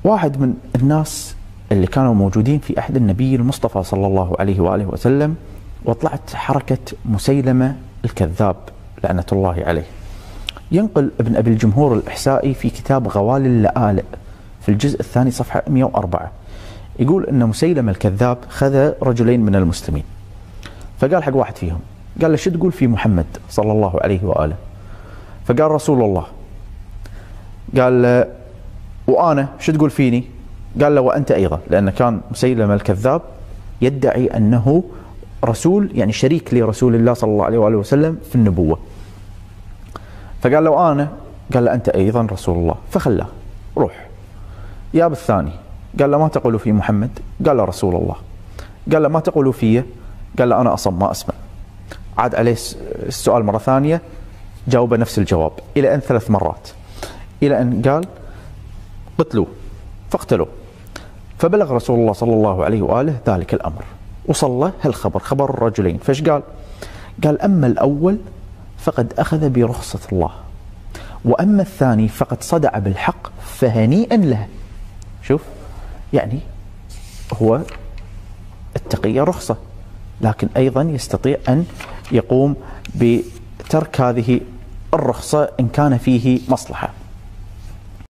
واحد من الناس اللي كانوا موجودين في عهد النبي المصطفى صلى الله عليه وآله وسلم، وطلعت حركة مسيلمة الكذاب لعنة الله عليه. ينقل ابن أبي الجمهور الإحسائي في كتاب غوالي اللآلئ في الجزء الثاني صفحة 104، يقول أن مسيلمة الكذاب خذ رجلين من المسلمين، فقال حق واحد فيهم، قال له شو تقول في محمد صلى الله عليه وآله؟ فقال رسول الله. قال له وأنا شو تقول فيني؟ قال له وأنت أيضا، لأن كان مسيلمة الكذاب يدعي أنه رسول، يعني شريك لرسول الله صلى الله عليه وآله وسلم في النبوة. فقال له أنا، قال له أنت أيضا رسول الله، فخلاه روح. يا بالثاني قال له ما تقول في محمد؟ قال له رسول الله. قال له ما تقول فيه؟ قال له أنا أصم ما أسمع. عاد عليه السؤال مرة ثانية، جاوب نفس الجواب إلى أن 3 مرات، إلى أن قال قتلوه، فاقتلوا. فبلغ رسول الله صلى الله عليه وآله ذلك الأمر، وصل هالخبر، خبر الرجلين. فايش قال؟ قال أما الأول فقد أخذ برخصة الله، وأما الثاني فقد صدع بالحق فهنيئا له. شوف، يعني هو التقية رخصة، لكن أيضا يستطيع أن يقوم بترك هذه الرخصة إن كان فيه مصلحة.